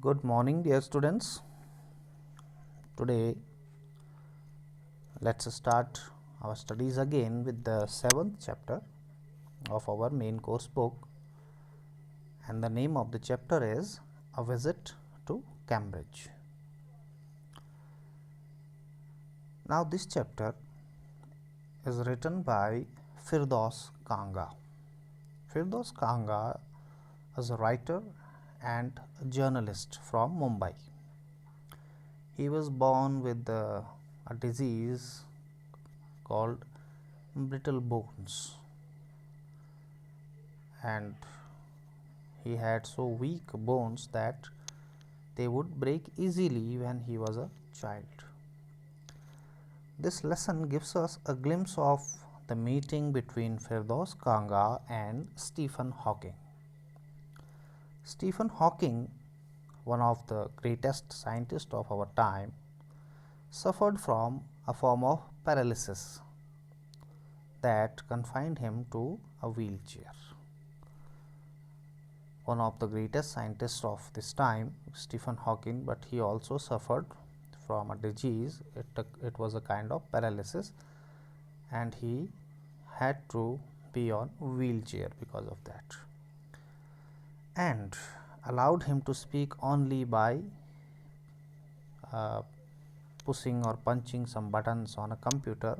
Good morning, dear students. Today, let's start our studies again with the 7th chapter of our main course book, and the name of the chapter is A Visit to Cambridge. Now, this chapter is written by Firdaus Kanga. Firdaus Kanga is a writer and a journalist from Mumbai. He was born with a disease called brittle bones, and he had so weak bones that they would break easily when he was a child. This lesson gives us a glimpse of the meeting between Firdaus Kanga and Stephen Hawking. Stephen Hawking, one of the greatest scientists of our time, suffered from a form of paralysis that confined him to a wheelchair. One of the greatest scientists of this time, Stephen Hawking, but he also suffered from a disease. It was a kind of paralysis, and he had to be on wheelchair because of that, and allowed him to speak only by pushing or punching some buttons on a computer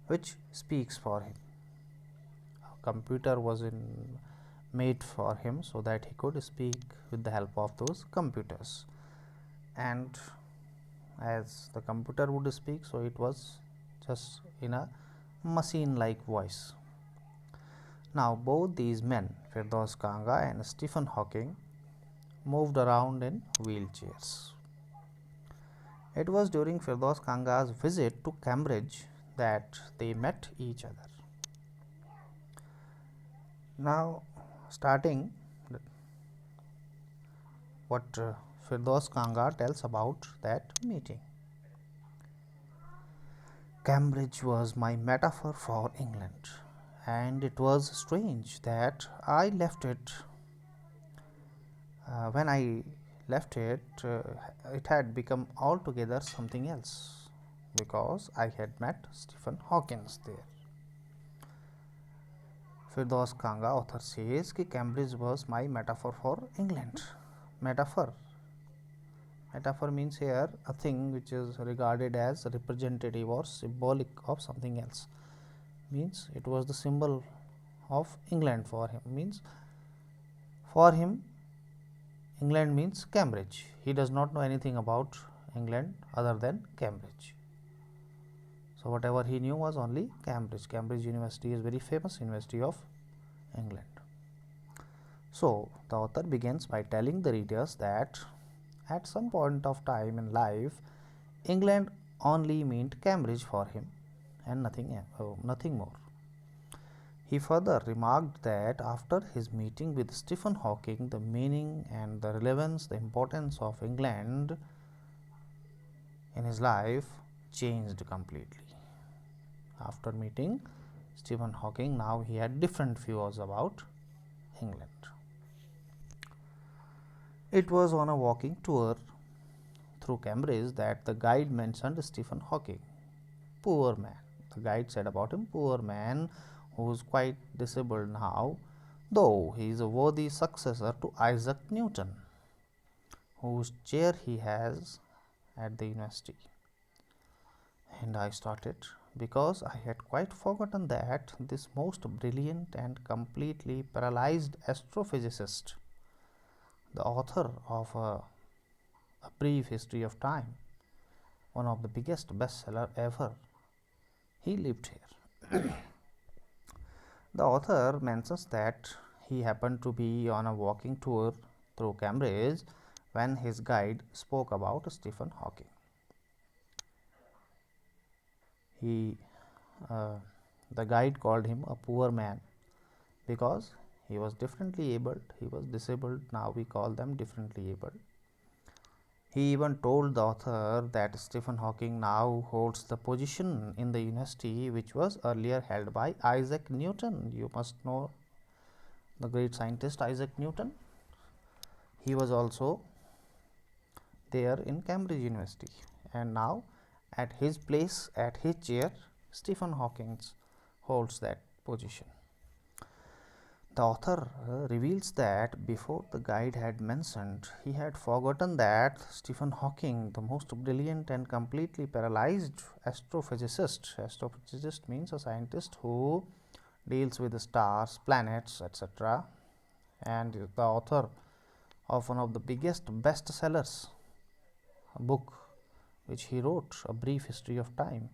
which speaks for him. A computer was made for him so that he could speak with the help of those computers, and as the computer would speak, so it was just in a machine like voice. Now, both these men, Firdaus Kanga and Stephen Hawking, moved around in wheelchairs. It was during Firdaus Kanga's visit to Cambridge that they met each other. Now, starting what Firdaus Kanga tells about that meeting. Cambridge was my metaphor for England, and it was strange that I left it. When I left it, it had become altogether something else, because I had met Stephen Hawking there. Firdaus Kanga, author, says that Cambridge was my metaphor for England. Metaphor means here a thing which is regarded as representative or symbolic of something else. Means it was the symbol of England for him. Means for him, England means Cambridge. He does not know anything about England other than Cambridge. So whatever he knew was only Cambridge. Cambridge University is very famous university of England. So the author begins by telling the readers that at some point of time in life, England only meant Cambridge for him and nothing more. He further remarked that after his meeting with Stephen Hawking, the meaning and the relevance, the importance of England in his life changed completely. After meeting Stephen Hawking, now he had different views about England. It was on a walking tour through Cambridge that the guide mentioned Stephen Hawking. Poor man. The guide said about him, poor man who is quite disabled now, though he is a worthy successor to Isaac Newton, whose chair he has at the university. And I started, because I had quite forgotten that this most brilliant and completely paralyzed astrophysicist, the author of a Brief History of Time, one of the biggest bestseller ever, he lived here. The author mentions that he happened to be on a walking tour through Cambridge when his guide spoke about Stephen Hawking. The guide called him a poor man because he was differently abled. He was disabled. Now we call them differently abled. He even told the author that Stephen Hawking now holds the position in the university which was earlier held by Isaac Newton. You must know the great scientist Isaac Newton. He was also there in Cambridge University, and now at his place, at his chair, Stephen Hawking holds that position. The author reveals that before the guide had mentioned, he had forgotten that Stephen Hawking, the most brilliant and completely paralyzed astrophysicist means a scientist who deals with the stars, planets, etc., and the author of one of the biggest bestsellers, a book which he wrote, A Brief History of Time.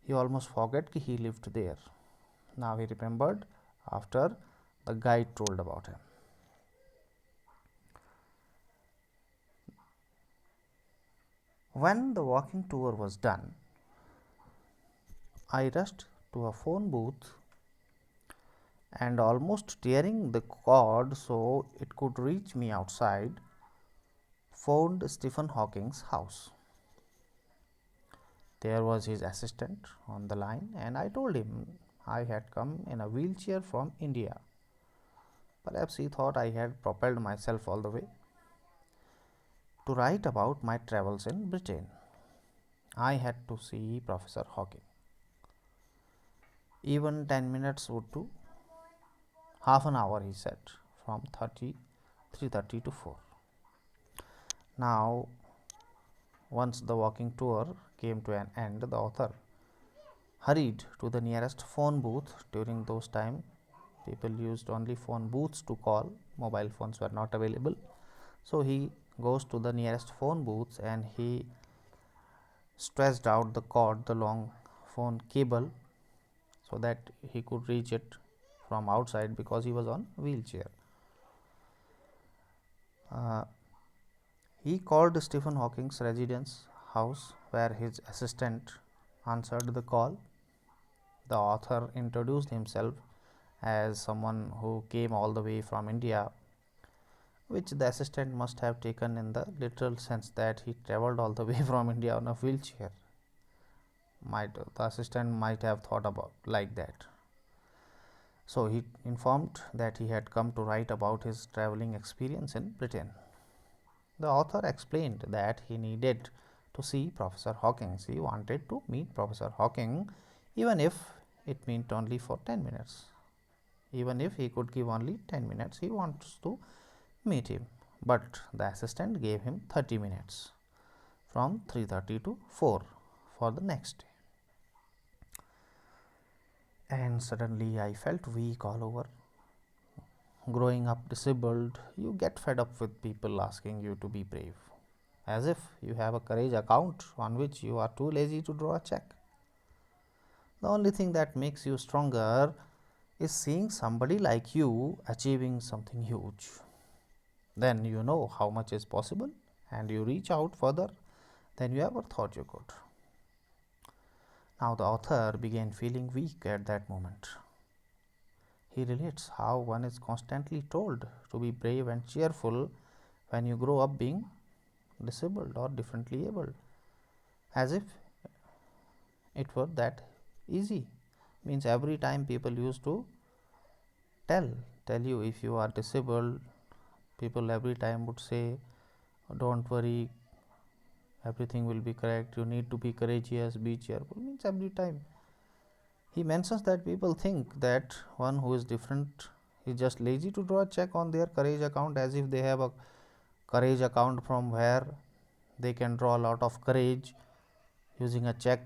He almost forgot that he lived there. Now he remembered after the guide told about him. When the walking tour was done, I rushed to a phone booth and, almost tearing the cord so it could reach me outside, phoned Stephen Hawking's house. There was his assistant on the line, and I told him I had come in a wheelchair from India. Perhaps he thought I had propelled myself all the way to write about my travels in Britain. I had to see Professor Hawking. Even 10 minutes would do. Half an hour, he said, from 3:30 to 4. Now, once the walking tour came to an end, the author hurried to the nearest phone booth. During those times, people used only phone booths to call. Mobile phones were not available. So he goes to the nearest phone booth and he stretched out the cord, the long phone cable, so that he could reach it from outside because he was on wheelchair. He called Stephen Hawking's residence house, where his assistant answered the call. The author introduced himself as someone who came all the way from India, which the assistant must have taken in the literal sense that he travelled all the way from India on a wheelchair. The assistant might have thought about like that. So he informed that he had come to write about his travelling experience in Britain. The author explained that he needed to see Professor Hawking. He wanted to meet Professor Hawking, even if it meant only for 10 minutes. Even if he could give only 10 minutes, he wants to meet him. But the assistant gave him 30 minutes from 3:30 to 4 for the next day. And suddenly I felt weak all over. Growing up disabled, you get fed up with people asking you to be brave, as if you have a courage account on which you are too lazy to draw a check. The only thing that makes you stronger is seeing somebody like you achieving something huge. Then you know how much is possible and you reach out further than you ever thought you could. Now the author began feeling weak at that moment. He relates how one is constantly told to be brave and cheerful when you grow up being disabled or differently abled, as if it were that easy. Means every time people used to tell you if you are disabled, people every time would say, don't worry, everything will be correct, you need to be courageous, be cheerful. Means every time he mentions that people think that one who is different is just lazy to draw a check on their courage account, as if they have a courage account from where they can draw a lot of courage using a check.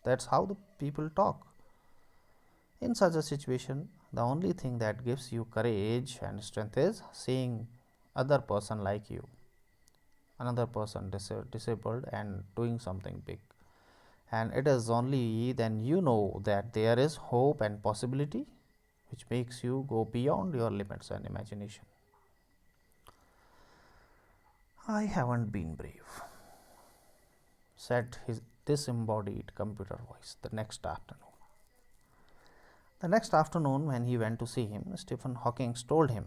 That's how the people talk. In such a situation, the only thing that gives you courage and strength is seeing other person like you, another person disabled and doing something big. And it is only then you know that there is hope and possibility, which makes you go beyond your limits and imagination. I haven't been brave, said his disembodied computer voice the next afternoon. The next afternoon, when he went to see him, Stephen Hawking told him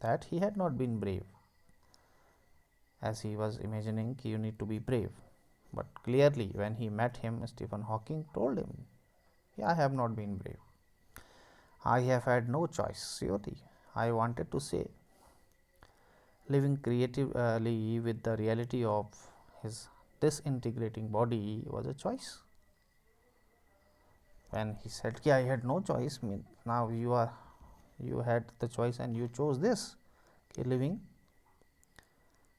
that he had not been brave, as he was imagining you need to be brave. But clearly, when he met him, Stephen Hawking told him, I have not been brave. I have had no choice, surely. I wanted to say, living creatively with the reality of his disintegrating body was a choice. When he said, "Yeah, I had no choice," mean now you had the choice and you chose this. Okay, living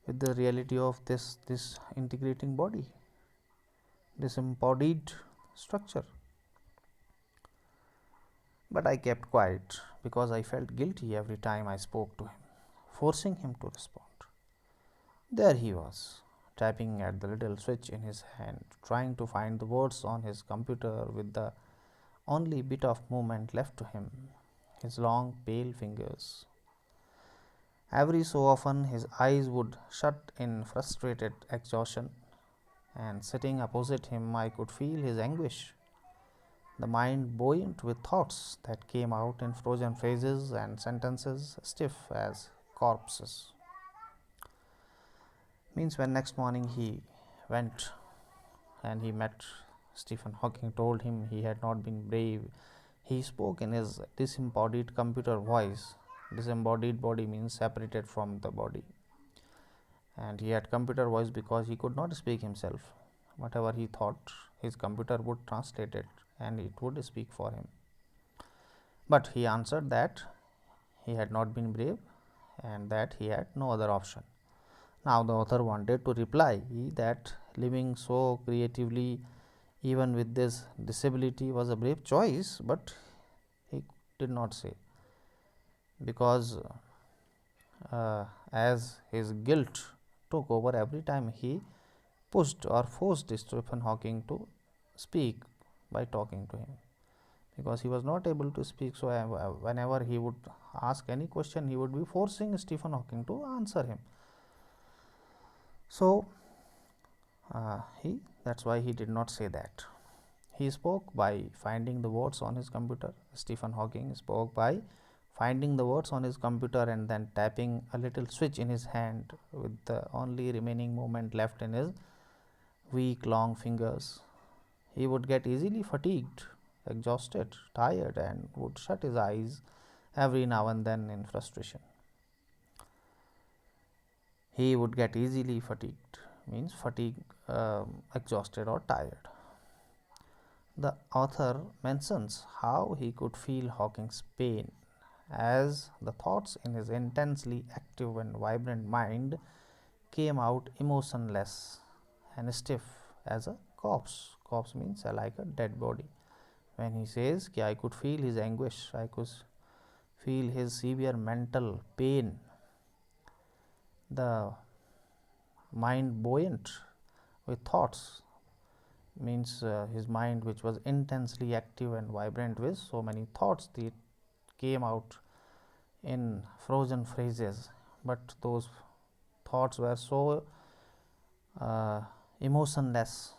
with the reality of this integrating body, this embodied structure. But I kept quiet because I felt guilty every time I spoke to him, forcing him to respond. There he was, tapping at the little switch in his hand, trying to find the words on his computer with the only bit of movement left to him, his long, pale fingers. Every so often, his eyes would shut in frustrated exhaustion, and sitting opposite him, I could feel his anguish, the mind buoyant with thoughts that came out in frozen phrases and sentences stiff as corpses. Means when next morning he went and he met Stephen Hawking, told him he had not been brave. He spoke in his disembodied computer voice. Disembodied body means separated from the body. And he had computer voice because he could not speak himself. Whatever he thought, his computer would translate it and it would speak for him. But he answered that he had not been brave and that he had no other option. Now, the author wanted to reply that living so creatively, even with this disability, was a brave choice, but he did not say, because as his guilt took over every time he pushed or forced Stephen Hawking to speak by talking to him, because he was not able to speak. So, whenever he would ask any question, he would be forcing Stephen Hawking to answer him. So, that's why he did not say that. He spoke by finding the words on his computer. Stephen Hawking spoke by finding the words on his computer and then tapping a little switch in his hand with the only remaining movement left in his weak long fingers. He would get easily fatigued, exhausted, tired, and would shut his eyes every now and then in frustration. He would get easily fatigued, means exhausted or tired. The author mentions how he could feel Hawking's pain as the thoughts in his intensely active and vibrant mind came out emotionless and stiff as a corpse. Corpse means like a dead body. When he says, I could feel his anguish, I could feel his severe mental pain, the mind buoyant with thoughts, means his mind, which was intensely active and vibrant with so many thoughts, that came out in frozen phrases, but those thoughts were so emotionless,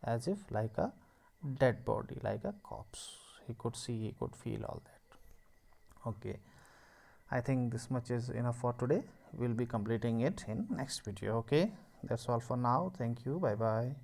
as if like a dead body, like a corpse. He could see, he could feel all that. Okay, I think this much is enough for today. We'll be completing it in next video. Okay, that's all for now. Thank you. Bye bye.